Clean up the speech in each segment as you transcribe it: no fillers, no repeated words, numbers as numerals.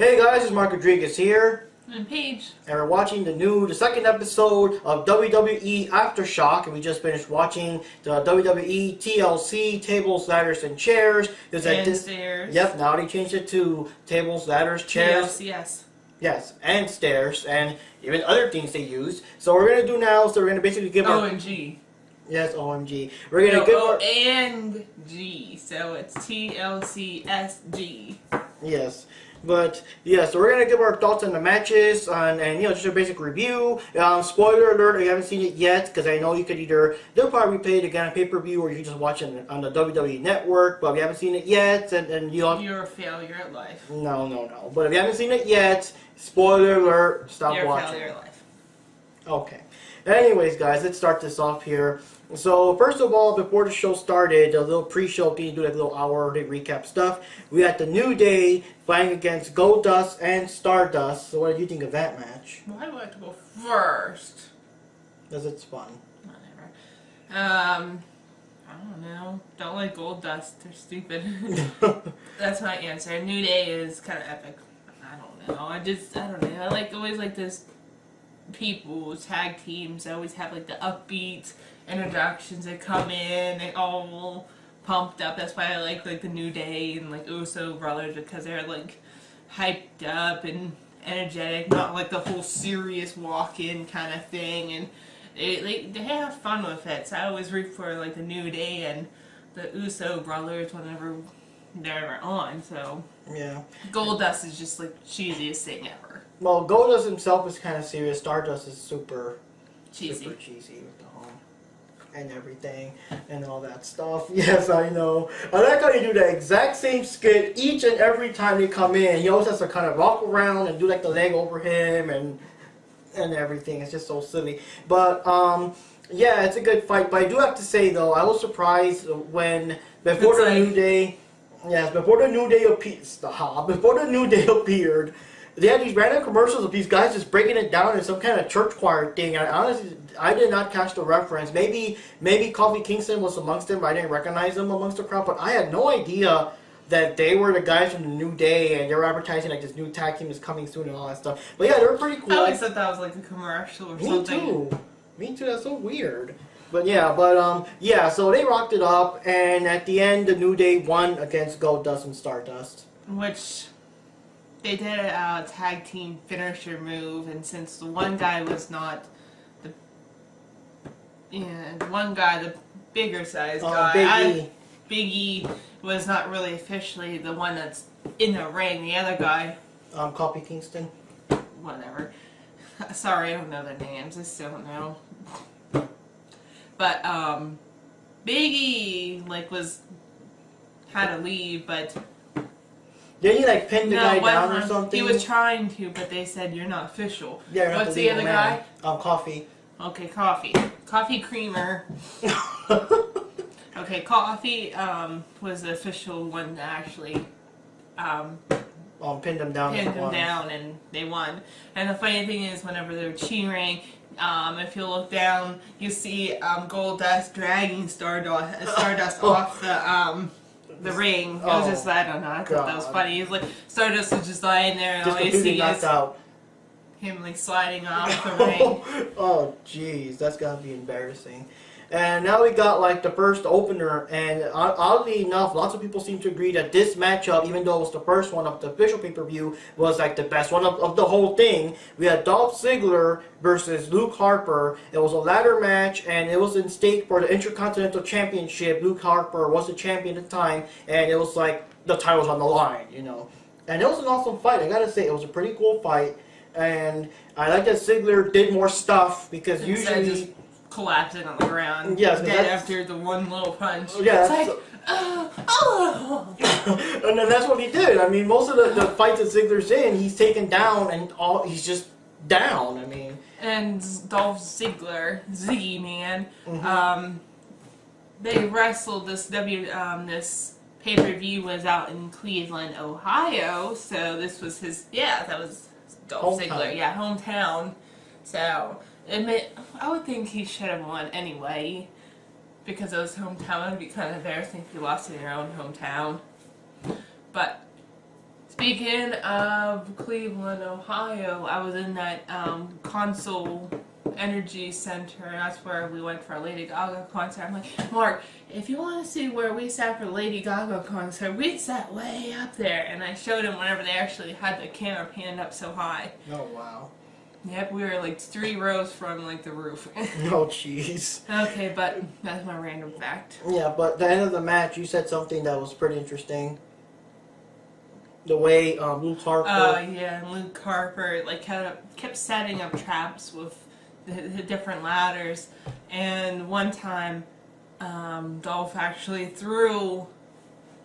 Hey guys, it's Mark Rodriguez here. I'm Paige. And we're watching the second episode of WWE Aftershock, and we just finished watching the WWE TLC, Tables, Ladders, and Chairs. Stairs. Yep, now they changed it to Tables, Ladders, Chairs. TLC, yes. Yes, and Stairs, and even other things they used. So what we're going to do now, so we're going to basically give OMG. Yes, OMG. We're going to give O and G, so it's TLCSG. Yes. But yeah, so we're gonna give our thoughts on the matches, and just a basic review. Spoiler alert: if you haven't seen it yet, because I know you could they'll probably replay it again on pay-per-view, or you can just watch it on the WWE Network. But if you haven't seen it yet, and you're a failure at life. No. But if you haven't seen it yet, spoiler alert: stop watching. You're a failure at life. Okay. Anyways, guys, let's start this off here. So, first of all, before the show started, a little pre-show thing, do like a little hour recap stuff. We had the New Day fighting against Goldust and Stardust. So, what did you think of that match? Well, I would like to go first. Because it's fun. Whatever. I don't know. Don't like Goldust. They're stupid. That's my answer. New Day is kind of epic. I don't know. I don't know. I always like this. People, tag teams, they always have like the upbeat introductions. They come in, they all pumped up. That's why I like the New Day and like Uso brothers, because they're like hyped up and energetic, not like the whole serious walk-in kind of thing. And they have fun with it. So I always root for like the New Day and the Uso brothers whenever they're on. So yeah, Goldust is just like cheesiest thing ever. Well, Goldust himself is kind of serious. Stardust is super cheesy with the home and everything and all that stuff. Yes, I know. I like how you do the exact same skit each and every time they come in. He always has to kind of walk around and do like the leg over him and everything. It's just so silly. But yeah, it's a good fight. But I do have to say though, I was surprised when before the New Day appeared. They had these random commercials of these guys just breaking it down in some kind of church choir thing. And honestly, I did not catch the reference. Maybe Kofi Kingston was amongst them, but I didn't recognize them amongst the crowd. But I had no idea that they were the guys from the New Day, and they were advertising like this new tag team is coming soon and all that stuff. But yeah, they were pretty cool. I always thought that was like a commercial or something. Me too. That's so weird. But yeah, so they rocked it up, and at the end, the New Day won against Goldust and Stardust. Which they did a tag team finisher move, and since the one guy was not the bigger size guy, Big E was not really officially the one that's in the ring. The other guy, Kofi Kingston. Whatever. Sorry, I don't know their names. I still don't know. But Big E had to leave, but. Didn't he pinned the guy down or something? He was trying to, but they said you're not official. Yeah, what's the other guy? Coffee. Okay, Coffee. Coffee Creamer. Okay, Coffee was the official one that actually pinned him down. And they won. And the funny thing is, whenever they're cheering, if you look down, you see Goldust dragging Stardust off the ring. It was just, I don't know, I thought that was funny. He was Stardust was just lying there, and all you see is him sliding off the ring. Oh, jeez, that's gotta be embarrassing. And now we got the first opener, and oddly enough, lots of people seem to agree that this matchup, even though it was the first one of the official pay-per-view, was the best one of the whole thing. We had Dolph Ziggler versus Luke Harper. It was a ladder match, and it was in stake for the Intercontinental Championship. Luke Harper was the champion at the time, and it was the title's on the line, And it was an awesome fight. I gotta say, it was a pretty cool fight, and I like that Ziggler did more stuff, because usually collapsing on the ground, dead after the one little punch. Yeah, it's and then that's what he did. I mean, most of the fights that Ziggler's in, he's taken down, and he's just down. I mean, and Dolph Ziggler, Ziggy Man, mm-hmm. They wrestled this pay-per-view was out in Cleveland, Ohio. So this was that was Dolph Ziggler, hometown. So. I would think he should have won anyway, because it was hometown. It would be kind of embarrassing if he lost in your own hometown. But Speaking of Cleveland, Ohio, I was in that console energy center. That's where we went for a Lady Gaga concert. I'm like, Mark, if you want to see where we sat for the Lady Gaga concert, we sat way up there. And I showed him whenever they actually had the camera panned up so high. Oh, wow. Yep, we were like 3 rows from like the roof. Oh, jeez. Okay, but that's my random fact. Yeah, but the end of the match, you said something that was pretty interesting. The way Luke Harper... yeah, Luke Harper like kept setting up traps with the different ladders. And one time, Dolph actually threw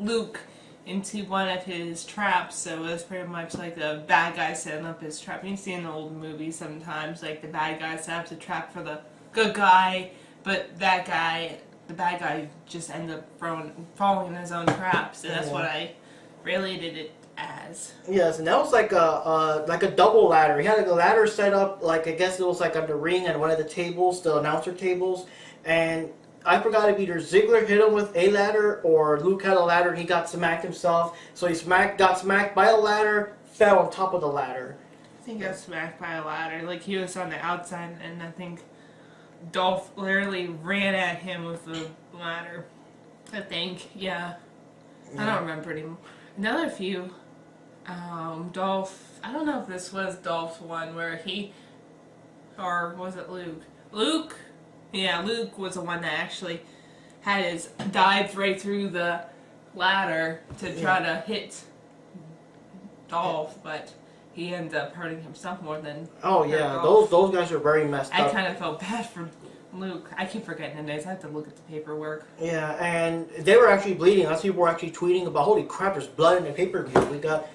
Luke into one of his traps, so it was pretty much like the bad guy setting up his trap. You see in the old movies sometimes, like the bad guy sets up a trap for the good guy, but that guy, the bad guy, just ended up falling in his own traps, and that's what I related it as. Yes, and that was like a double ladder. He had like a ladder set up, like I guess it was like on the ring and one of the tables, the announcer tables, and I forgot if either Ziggler hit him with a ladder or Luke had a ladder and he got smacked himself. So he got smacked by a ladder, fell on top of the ladder. I think I got smacked by a ladder. Like he was on the outside, and I think Dolph literally ran at him with the ladder. I think, yeah. I don't remember anymore. Another few. Dolph. I don't know if this was Dolph's one where or was it Luke? Luke. Yeah, Luke was the one that actually had his dived right through the ladder to try to hit Dolph, but he ended up hurting himself more than. Oh yeah, those guys are very messed up. I kind of felt bad for Luke. I keep forgetting the names. I have to look at the paperwork. Yeah, and they were actually bleeding. Lots of people were actually tweeting about, holy crap, there's blood in the pay-per-view. We got.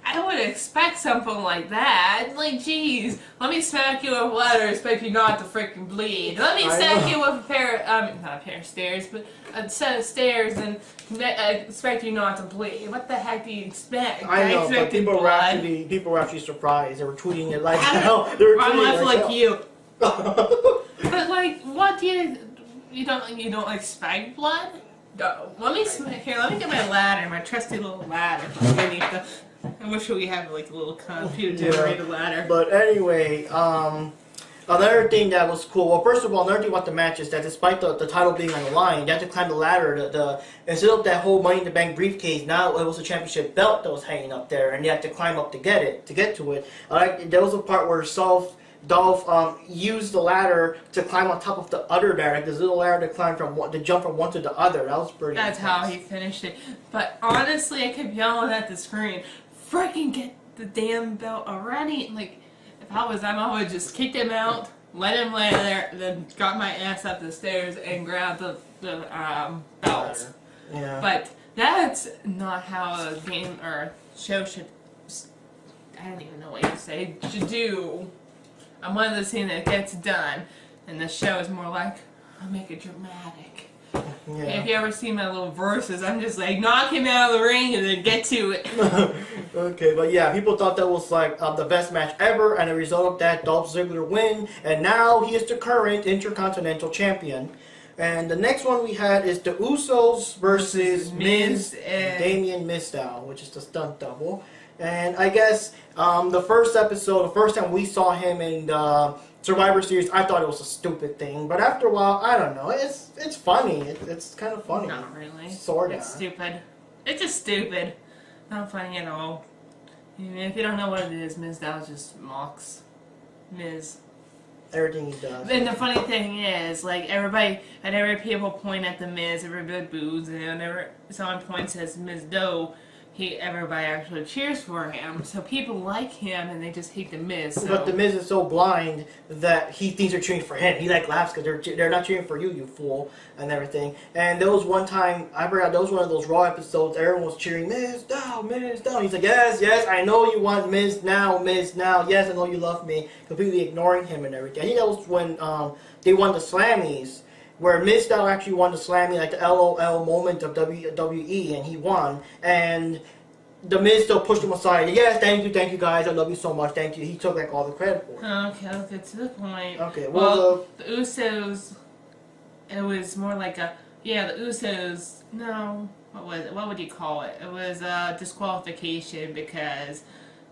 I would expect something like that. Like, geez, let me smack you with a ladder, expect you not to freaking bleed. Let me smack you with a pair, not a pair of stairs, but a set of stairs and expect you not to bleed. What the heck do you expect? I know, but people were actually surprised. They were tweeting it like hell. I'm left like you. But like, what do you don't expect blood? No. Let me get my ladder, my trusty little ladder. I wish we had like a little computer generated ladder. But anyway, another thing that was cool. Well, first of all, another thing about the match is that despite the title being on the line, you had to climb the ladder. Instead of that whole Money in the Bank briefcase, now it was a championship belt that was hanging up there, and you had to climb up to get to it. There was a part where Dolph used the ladder to climb on top of the other ladder, like this little ladder to jump from one to the other. That was pretty. That's intense. how he finished it. But honestly, I kept yelling at the screen, "Freaking get the damn belt already!" Like, if I was them, I would just kick him out, let him lay there, then got my ass up the stairs and grab the belt. Yeah. But that's not how a game or show should. I don't even know what you say. Should do. I'm one of those things that gets done, and the show is more like, I'll make it dramatic. Yeah. If you ever see my little verses, I'm just like, knock him out of the ring and then get to it. Okay, but yeah, people thought that was like the best match ever, and a result of that, Dolph Ziggler win, and now he is the current Intercontinental Champion. And the next one we had is the Usos versus Miz and Damien Mizdow, which is the stunt double. And I guess the first time we saw him in the Survivor Series, I thought it was a stupid thing. But after a while, I don't know. It's funny. It's kind of funny. Not really. Sorta. It's stupid. It's just stupid. Not funny at all. If you don't know what it is, Mizdow just mocks Miz. Everything he does. And the funny thing is, like, whenever people point at the Miz, everybody boos, and whenever someone points at Mizdow, everybody actually cheers for him. So people like him, and they just hate the Miz. So. But the Miz is so blind that he thinks they're cheering for him. He like laughs because they're not cheering for you, you fool, and everything. And there was one time, I forgot, there was one of those Raw episodes, everyone was cheering, Mizdow, Mizdow. He's like, yes, I know you want Miz now, yes, I know you love me. Completely ignoring him and everything. I think that was when they won the Slammies, where Mizdow actually won the Slammy, like the LOL moment of WWE, and he won. And the Miz still pushed him aside. Yes, thank you guys, I love you so much, thank you. He took like all the credit for it. Okay, let's get to the point. Okay, well, the Usos, it was more like Yeah, the Usos. No, what was it? What would you call it? It was disqualification because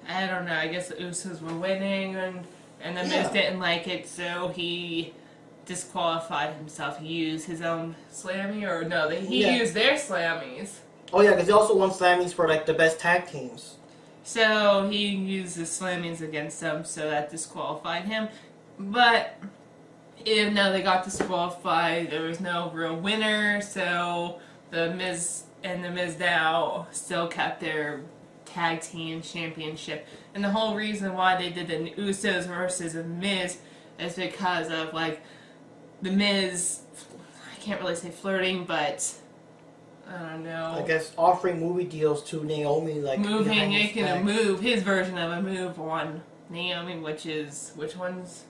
I don't know. I guess the Usos were winning and the Miz didn't like it, so he disqualified himself. He used his own slammy, or no, he used their slammies. Oh yeah, because he also won slammies for like the best tag teams. So he used the slammies against them, so that disqualified him. But even though they got disqualified, there was no real winner, so the Miz and the Miz now still kept their tag team championship. And the whole reason why they did the Usos versus the Miz is because of, like, the Miz, I can't really say flirting, but I don't know. I guess offering movie deals to Naomi, like making a move, his version of a move on Naomi, which one's?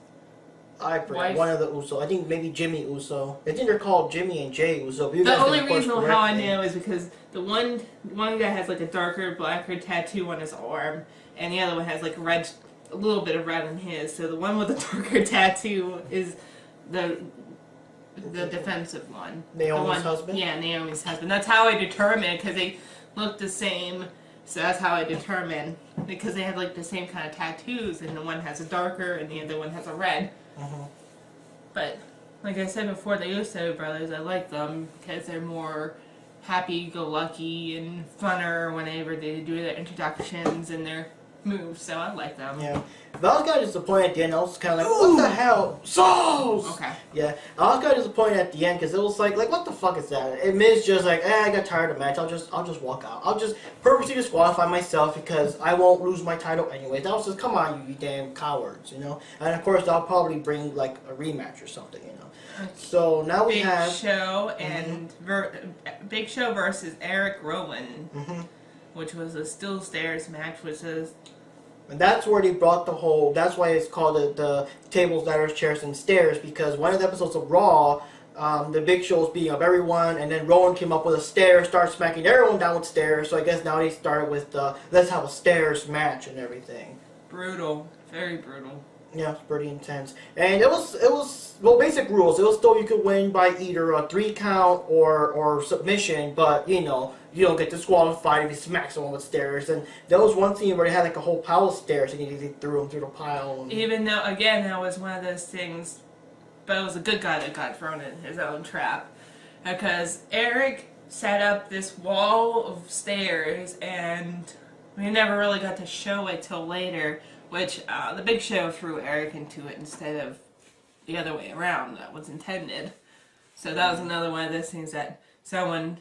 I forget, one of the Uso. I think maybe Jimmy Uso. I think they're called Jimmy and Jay Uso. The only reason how I know is because the one guy has like a blacker tattoo on his arm, and the other one has like a little bit of red in his. So the one with the darker tattoo is the defensive one. Naomi's husband? Yeah, Naomi's husband. That's how I determined, because they look the same. So that's how I determined, because they have like the same kind of tattoos, and the one has a darker and the other one has a red. But like I said before, the Uso brothers, I like them because they're more happy-go-lucky and funner whenever they do their introductions and their moves, so I like them. Yeah. But I was kind of disappointed at the end. I was kind of like, what the hell? Sauce! Okay. Yeah. I was kind of disappointed at the end because it was like, what the fuck is that? And Miz just like, I got tired of the match. I'll just walk out. I'll just purposely disqualify myself because I won't lose my title anyway. That was just, come on, you damn cowards, you know? And of course, I'll probably bring like a rematch or something, you know? So now we have Big Show and Big Show versus Eric Rowan, which was a steel stairs match, which is. And that's where they brought the whole. That's why it's called the tables, ladders, chairs, and stairs, because one of the episodes of Raw, the Big Show was beating up everyone, and then Rowan came up with a stair, started smacking everyone down with stairs. So I guess now they started with the let's have a stairs match and everything. Brutal, very brutal. Yeah, it's pretty intense. And it was well, basic rules. It was still you could win by either a 3 count or submission, but you know, you don't get disqualified if you smack someone with stairs. And there was one scene where they had like a whole pile of stairs and they threw them through the pile. And even though, again, that was one of those things, but it was a good guy that got thrown in his own trap. Because Eric set up this wall of stairs, and we never really got to show it till later, which the Big Show threw Eric into it instead of the other way around that was intended. So that was another one of those things that someone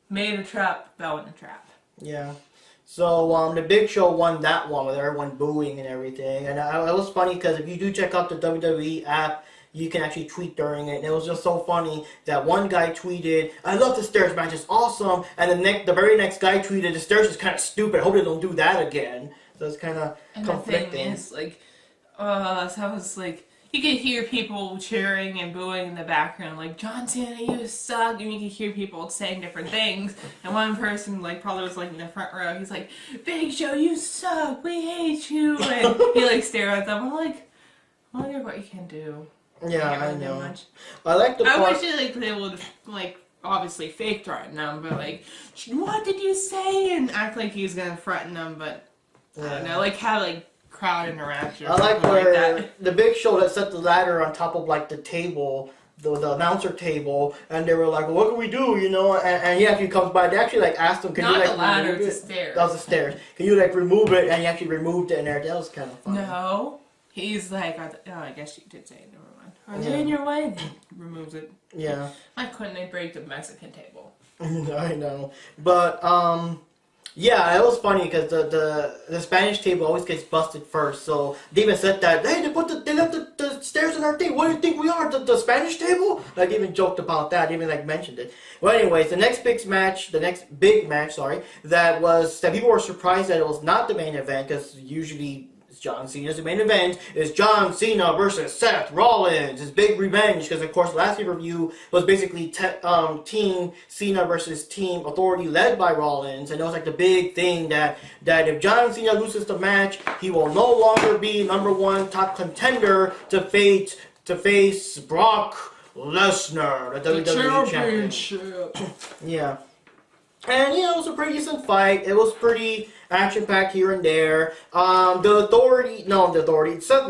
made a trap, fell in the trap. Yeah. So the Big Show won that one with everyone booing and everything. And it was funny because if you do check out the WWE app, you can actually tweet during it. And it was just so funny that one guy tweeted, I love the stairs match, it's awesome. And the very next guy tweeted, the stairs is kind of stupid, I hope they don't do that again. So it's kind of conflicting. The thing is, like, sounds like, you could hear people cheering and booing in the background, like, John Cena, you suck, and you could hear people saying different things, and one person, like, probably was, like, in the front row, he's like, Big Show, you suck, we hate you, and he, like, stared at them. I'm like, I wonder what you can do. Yeah, I know. do much. I like the part. I wish they would, like, obviously fake threaten them, but, like, what did you say? And act like he's gonna threaten them, but, I don't know, like, have, like, crowd interaction. I like where the Big Show that set the ladder on top of like the table, the announcer table, and they were like, well, "What can we do?" You know, and he actually comes by. They actually like asked him, "Can you like the ladder, remove the it?" stairs. That was the stairs. Can you like remove it? And he actually removed it, and there. That was kind of funny. No, he's like, I guess you did say it. Never mind. Are they in your way? And he removes it. Yeah. Why couldn't they break the Mexican table? I know, but yeah, it was funny because the Spanish table always gets busted first. So they even said that, hey, they left the stairs in our thing. What do you think we are, the Spanish table? Like, even joked about that, even like mentioned it. Well, anyways, the next big match, that people were surprised that it was not the main event, because usually John Cena's the main event, is John Cena versus Seth Rollins. His big revenge, because of course the last pay-per-view was basically Team Cena versus Team Authority led by Rollins, and it was like the big thing that if John Cena loses the match, he will no longer be #1 top contender to face Brock Lesnar, the WWE champion. Yeah. And, it was a pretty decent fight. It was pretty action-packed here and there. Seth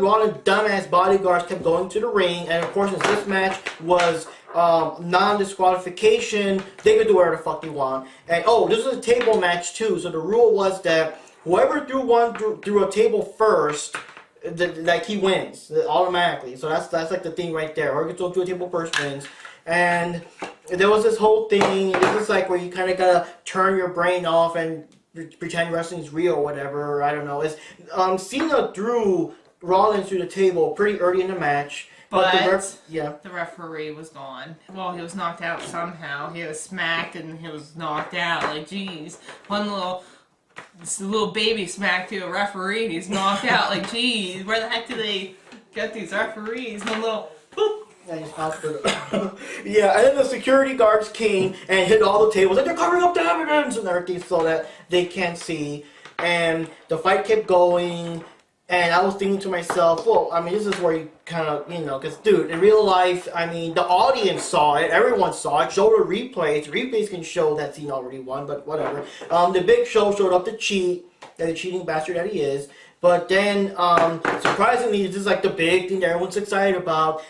Rollins' dumbass bodyguards kept going to the ring. And, of course, since this match was non-disqualification, they could do whatever the fuck they want. And, this was a table match, too. So the rule was that whoever threw a table first, he wins automatically. So that's like the thing right there. Whoever gets through a table first wins. And there was this whole thing. This is like where you kind of gotta turn your brain off and pretend wrestling's real or whatever. I don't know. Cena threw Rollins through the table pretty early in the match. But the referee was gone. Well, he was knocked out somehow. He was smacked and he was knocked out. Like, geez, this little baby smacked to a referee and he's knocked out. Like, geez, where the heck do they get these referees? One little boop. Yeah, and then the security guards came and hit all the tables, and they're covering up the evidence and everything so that they can't see. And the fight kept going, and I was thinking to myself, well, I mean, this is where you kind of, because, dude, in real life, I mean, the audience saw it, everyone saw it, showed the replays. Replays can show that Cena already won, but whatever. The Big Show showed up to cheat, the cheating bastard that he is. But then, surprisingly, this is like the big thing that everyone's excited about.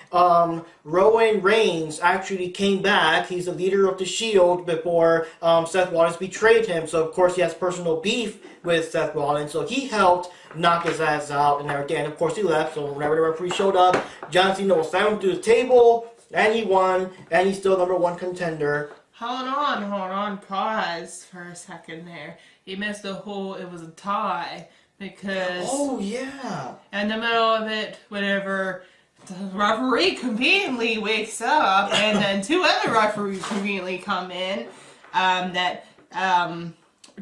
Roman Reigns actually came back. He's the leader of the Shield before Seth Rollins betrayed him. So, of course, he has personal beef with Seth Rollins. So, he helped knock his ass out and everything. And, of course, he left. So, whenever the referee showed up, John Cena was slammed to the table. And he won. And he's still #1 contender. Hold on. Pause for a second there. You missed it was a tie. Because in the middle of it, whenever the referee conveniently wakes up, and then 2 other referees conveniently come in,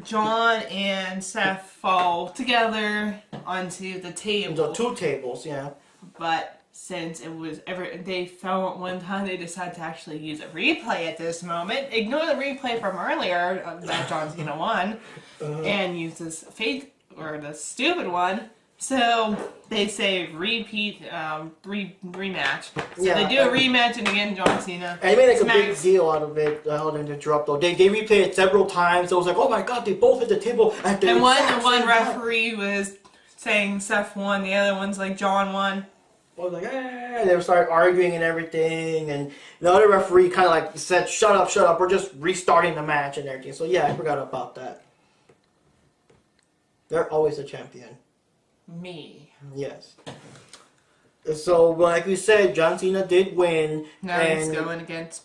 John and Seth fall together onto the table. The 2 tables, yeah. But since they fell at one time, they decided to actually use a replay at this moment. Ignore the replay from earlier that John Cena won, and use this fake. Or the stupid one, so they say repeat, rematch. So they do a rematch, and again, John Cena. And they made a big deal out of it. Hold on to interrupt though. They replayed it several times. So it was like, oh my god, they both hit the table at the one referee was saying Seth won, the other one's like John won. I was like, they started arguing and everything, and the other referee kind of like said, shut up, we're just restarting the match and everything. So yeah, I forgot about that. They're always a champion. Me. Yes. So, like we said, John Cena did win. Now he's going against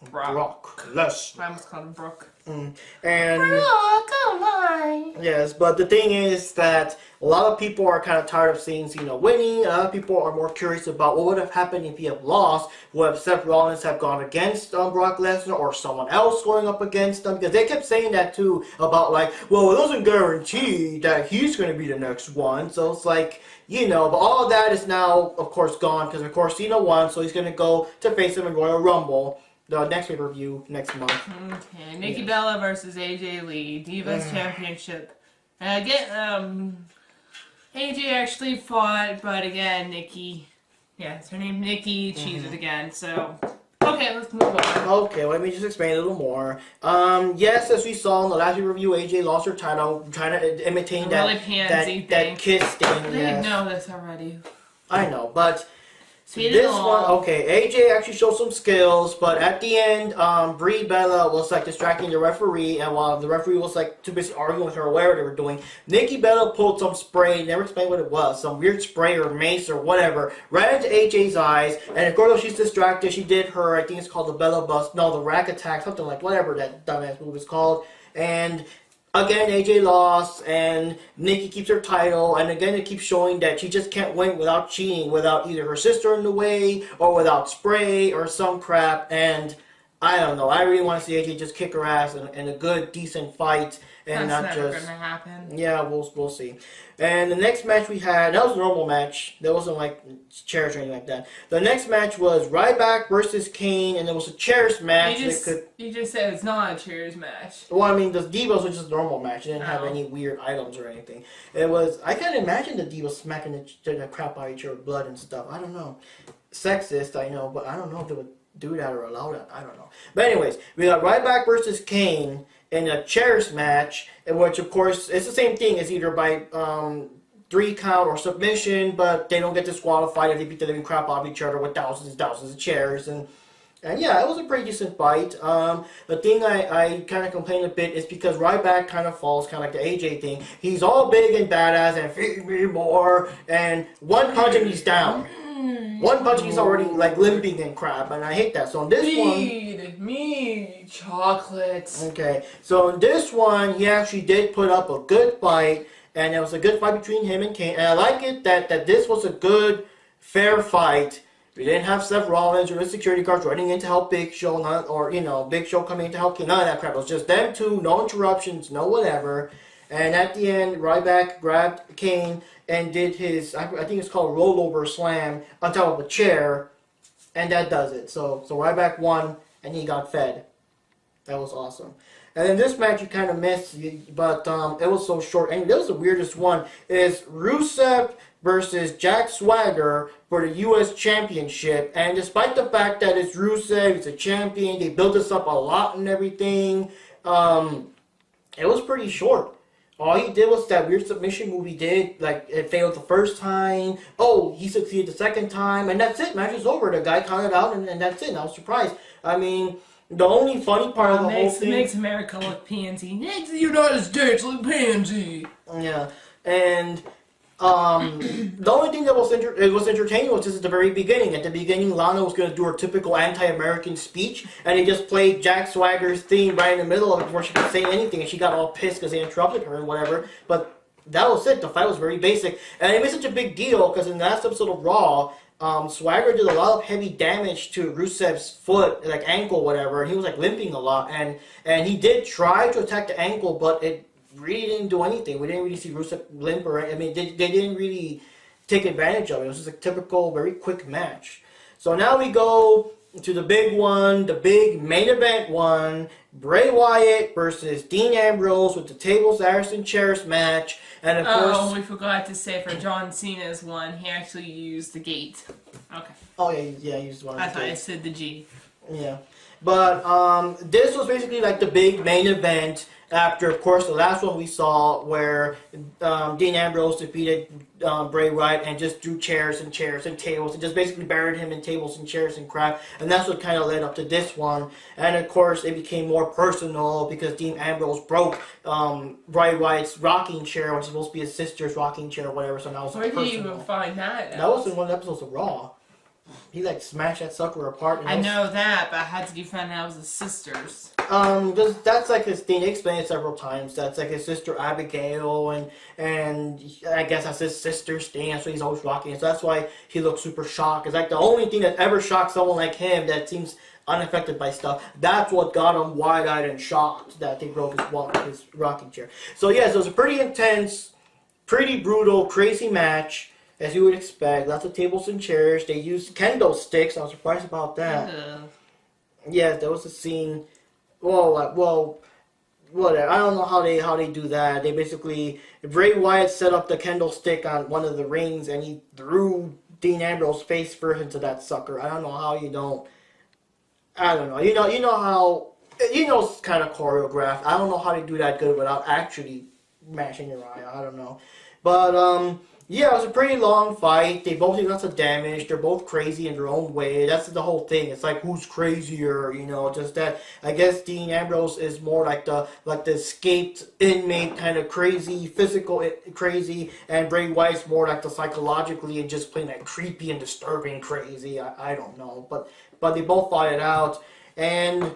Brock. Lesnar. I almost called him Brock. And Brock, oh my. Yes, but the thing is that a lot of people are kind of tired of seeing Cena winning. A lot of people are more curious about what would have happened if he had lost. Would Seth Rollins have gone against Brock Lesnar or someone else going up against him? Because they kept saying that too about like, well, it doesn't guarantee that he's going to be the next one. So it's like, but all of that is now, of course, gone because, of course, Cena won. So he's going to go to face him in Royal Rumble. The next pay-per-view next month. Okay, Nikki Bella versus AJ Lee, Divas Championship. Again, AJ actually fought, but again, Nikki, it's her name, Nikki, cheated again, so, okay, let's move on. Okay, let me just explain a little more. Yes, as we saw in the last review, AJ lost her title, trying to imitate that kiss thing. I didn't know this already. I know, but... This one, AJ actually showed some skills, but at the end, Brie Bella was like distracting the referee, and while the referee was like too busy arguing with her or whatever they were doing, Nikki Bella pulled some spray, never explained what it was, some weird spray or mace or whatever, right into AJ's eyes, and of course, she's distracted, she did her, I think it's called the Bella Bust, no, the Rack Attack, something like whatever that dumbass move is called, and... Again, AJ lost, and Nikki keeps her title, and again it keeps showing that she just can't win without cheating, without either her sister in the way, or without spray, or some crap, and I don't know, I really want to see AJ just kick her ass in a good, decent fight, and That's not never just... gonna happen. Yeah, we'll see. And the next match we had, that was a normal match. There wasn't like chairs or anything like that. The next match was Ryback versus Kane, and it was a chairs match. You just said it's not a chairs match. Well, I mean, the Divas was just a normal match. It didn't have any weird items or anything. It was, I can't imagine the Divas smacking the crap out of each other with blood and stuff. I don't know. sexist, I know, but I don't know if they would do that or allow that. I don't know. But anyways, we got Ryback versus Kane in a chairs match, in which of course it's the same thing. It's either by 3 count or submission, but they don't get disqualified if they beat the living crap out of each other with thousands and thousands of chairs. And yeah, it was a pretty decent fight. The thing I kind of complain a bit is because Ryback kind of falls, kind of like the AJ thing. He's all big and badass and feed me more, and one punch and he's down. One punch and he's already like limping and crap, and I hate that. So in this Feed me chocolates. Okay, so in this one, he actually did put up a good fight, and it was a good fight between him and Kane. And I like it that this was a good, fair fight. We didn't have Seth Rollins or the security guards running in to help Big Show, Big Show coming in to help Kane. None of that crap. It was just them two, no interruptions, no whatever. And at the end, Ryback grabbed Kane and did his, I think it's called rollover slam on top of a chair, and that does it. So Ryback won, and he got fed. That was awesome. And then this match you kind of missed, but it was so short. And this was the weirdest one. Is Rusev versus Jack Swagger for the U.S. Championship. And despite the fact that it's Rusev, he's a champion, they built this up a lot and everything, it was pretty short. All he did was that weird submission move he did. Like, it failed the first time. Oh, he succeeded the second time. And that's it. Match is over. The guy counted out, and that's it. And I was surprised. I mean, the only funny part of the whole thing... Makes America look pansy. Makes the United States look pansy. Yeah. And... the only thing that was entertaining was just at the very beginning. At the beginning, Lana was going to do her typical anti-American speech, and he just played Jack Swagger's theme right in the middle of it before she could say anything, and she got all pissed because they interrupted her and whatever. But that was it. The fight was very basic, and it made such a big deal because in the last episode of Raw, Swagger did a lot of heavy damage to Rusev's foot, like ankle, whatever, and he was like limping a lot, and he did try to attack the ankle, but it really didn't do anything. We didn't really see Rusev limp or I mean, they didn't really take advantage of it. It was just a typical, very quick match. So now we go to the big one, the big main event one, Bray Wyatt versus Dean Ambrose with the tables, ladders, and chairs match. And of course, we forgot to say for John Cena's one, he actually used the gate. Okay. Oh yeah, he used one. I thought I said the G. Yeah, but this was basically like the big main event. After, of course, the last one we saw where Dean Ambrose defeated Bray Wyatt and just drew chairs and tables and just basically buried him in tables and chairs and crap. And that's what kind of led up to this one. And, of course, it became more personal because Dean Ambrose broke Bray Wyatt's rocking chair, which is supposed to be his sister's rocking chair or whatever. So now it's personal. Where did you even find that? That was in one of the episodes of Raw. He like smashed that sucker apart. I know that, but how did you find out it was his sister's? That's like his thing. He explained it several times. That's like his sister Abigail, and I guess that's his sister's thing. That's why he's always rocking it. So that's why he looks super shocked. It's like the only thing that ever shocked someone like him that seems unaffected by stuff. That's what got him wide-eyed and shocked that they broke his rocking chair. So yeah, so it was a pretty intense, pretty brutal, crazy match. As you would expect, lots of tables and chairs. They used kendo sticks. I was surprised about that. Yeah, there was a scene. Well, whatever. I don't know how they do that. They basically Bray Wyatt set up the kendo stick on one of the rings, and he threw Dean Ambrose's face first into that sucker. I don't know how you don't. I don't know. You know how it's kind of choreographed. I don't know how they do that good without actually mashing your eye. I don't know, but yeah, it was a pretty long fight. They both did lots of damage. They're both crazy in their own way. That's the whole thing. It's like who's crazier, just that. I guess Dean Ambrose is more like the escaped inmate kind of crazy, physical crazy, and Bray Wyatt's more like the psychologically and just plain like creepy and disturbing crazy. I don't know, but they both fought it out, and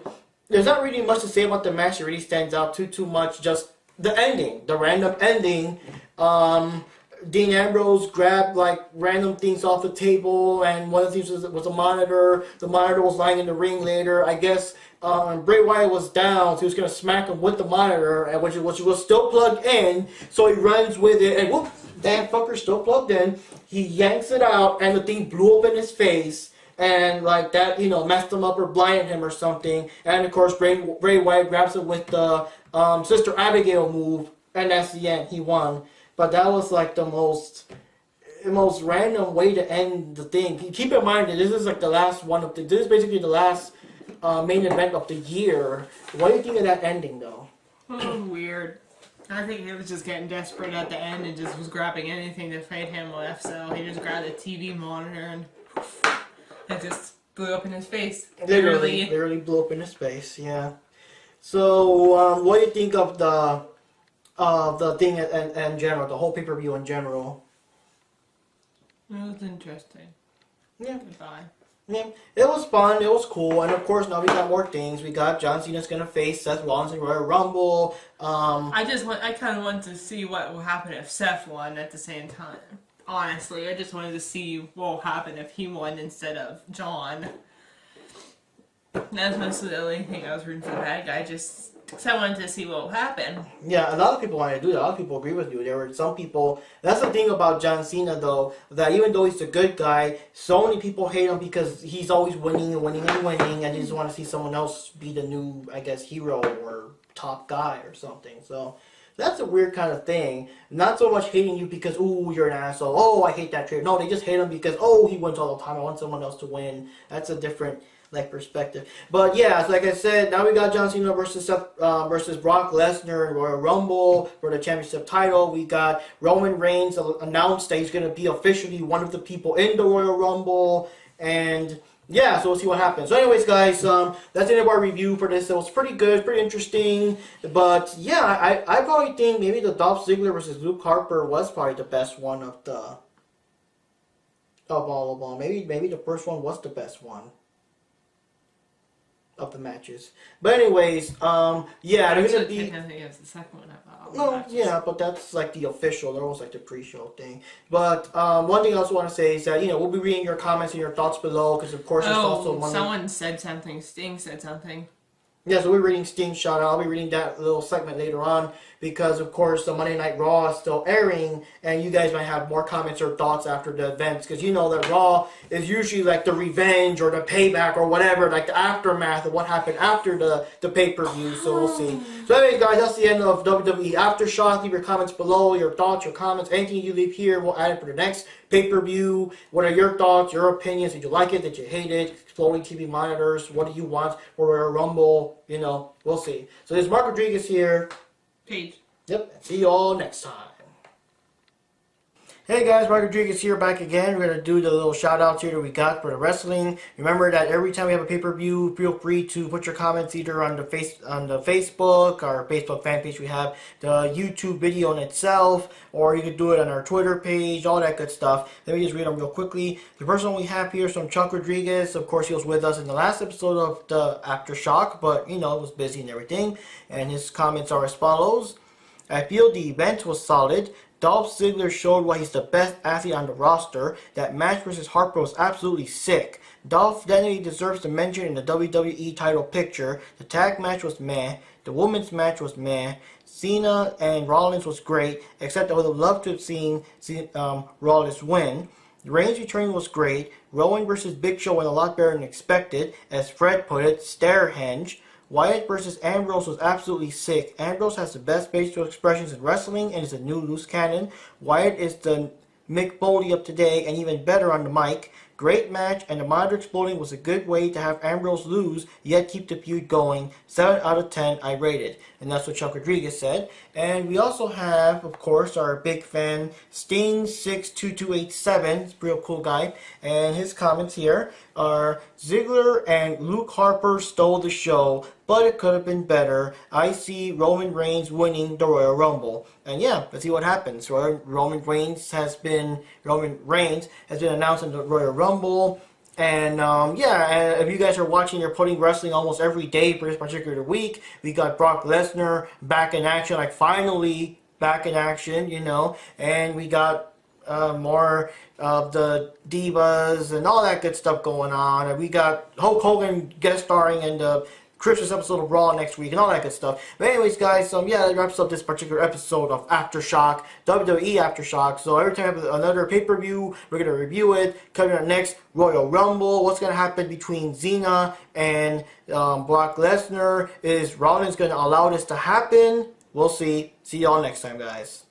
there's not really much to say about the match. It really stands out too much. Just the ending, the random ending. Dean Ambrose grabbed like random things off the table, and one of the things was a monitor. The monitor was lying in the ring later. I guess Bray Wyatt was down, so he was going to smack him with the monitor, which was still plugged in. So he runs with it, and whoop, that fucker's still plugged in. He yanks it out, and the thing blew up in his face. And like that, messed him up or blinded him or something. And of course, Bray Wyatt grabs it with the Sister Abigail move, and that's the end. He won. But that was like the most, most random way to end the thing. Keep in mind that this is like the last one of this is basically the last main event of the year. What do you think of that ending, though? Oh, weird. I think he was just getting desperate at the end and just was grabbing anything to fight him with. So he just grabbed a TV monitor and it just blew up in his face. Literally blew up in his face. Yeah. So, what do you think of the thing in general, the whole pay-per-view in general? It was interesting. Yeah. Goodbye. Yeah, it was fun, it was cool, and of course now we got more things. We got John Cena's gonna face Seth Rollins in Royal Rumble. I kind of wanted to see what would happen if Seth won at the same time. Honestly, I just wanted to see what would happen if he won instead of John. That's mostly the only thing I was rooting for the bad guy, just because I wanted to see what would happen. Yeah, a lot of people wanted to do that. A lot of people agree with you. There were some people. That's the thing about John Cena, though, that even though he's a good guy, so many people hate him because he's always winning and winning and winning, and they just want to see someone else be the new, I guess, hero or top guy or something. So that's a weird kind of thing. Not so much hating you because, ooh, you're an asshole. Oh, I hate that trait. No, they just hate him because, oh, he wins all the time. I want someone else to win. That's a different perspective. But yeah, so like I said, now we got John Cena versus Brock Lesnar in Royal Rumble for the championship title. We got Roman Reigns announced that he's going to be officially one of the people in the Royal Rumble, and yeah, so we'll see what happens. So anyways, guys, that's the end of our review for this. It was pretty good, pretty interesting, but yeah, I probably think maybe the Dolph Ziggler versus Luke Harper was probably the best one of all of them. Maybe the first one was the best one of the matches. But anyways, yeah, there's gonna be. I think it's the second one about. No, yeah, but that's like the official. That was like the pre-show thing. But one thing I also want to say is that we'll be reading your comments and your thoughts below because of course there's also one. Someone said something. Sting said something. Yeah, so we're reading Sting's shout out. I'll be reading that little segment later on because, of course, the Monday Night Raw is still airing, and you guys might have more comments or thoughts after the events because you know that Raw is usually like the revenge or the payback or whatever, like the aftermath of what happened after the pay-per-view, so we'll see. So anyways, guys, that's the end of WWE Aftershock. Leave your comments below, your thoughts, your comments, anything you leave here, we'll add it for the next pay-per-view. What are your thoughts, your opinions? Did you like it? Did you hate it? Exploding TV monitors. What do you want for a Rumble? We'll see. So there's Mark Rodriguez here. Paige. Yep. See you all next time. Hey guys, Mark Rodriguez here back again. We're going to do the little shout outs here that we got for the wrestling. Remember that every time we have a pay-per-view, feel free to put your comments either on the Facebook, our Facebook fan page we have, the YouTube video in itself, or you can do it on our Twitter page, all that good stuff. Let me just read them real quickly. The first one we have here is from Chuck Rodriguez. Of course, he was with us in the last episode of the Aftershock, but was busy and everything. And his comments are as follows. I feel the event was solid. Dolph Ziggler showed why he's the best athlete on the roster. That match versus Harper was absolutely sick. Dolph definitely deserves to mention in the WWE title picture. The tag match was meh. The women's match was meh. Cena and Rollins was great, except I would have loved to have seen Rollins win. Reigns' return was great. Rowan versus Big Show went a lot better than expected. As Fred put it, Starehenge. Wyatt versus Ambrose was absolutely sick. Ambrose has the best facial expressions in wrestling and is a new loose cannon. Wyatt is the Mick Foley of today and even better on the mic. Great match, and the monitor exploding was a good way to have Ambrose lose, yet keep the feud going. 7 out of 10 I rated. And that's what Chuck Rodriguez said. And we also have, of course, our big fan, Sting62287, real cool guy. And his comments here are, Ziggler and Luke Harper stole the show, but it could have been better. I see Roman Reigns winning the Royal Rumble. And yeah, let's see what happens. Roman Reigns has been announced in the Royal Rumble. And yeah, and if you guys are watching, you're putting wrestling almost every day for this particular week. We got Brock Lesnar back in action, like finally back in action, and we got more of the divas and all that good stuff going on. And we got Hulk Hogan guest starring in the Christmas episode of Raw next week and all that good stuff. But anyways, guys, yeah, that wraps up this particular episode of Aftershock, WWE Aftershock. So every time we have another pay-per-view, we're going to review it, cover our next Royal Rumble, what's going to happen between Cena and Brock Lesnar. Is Rollins going to allow this to happen? We'll see. See y'all next time, guys.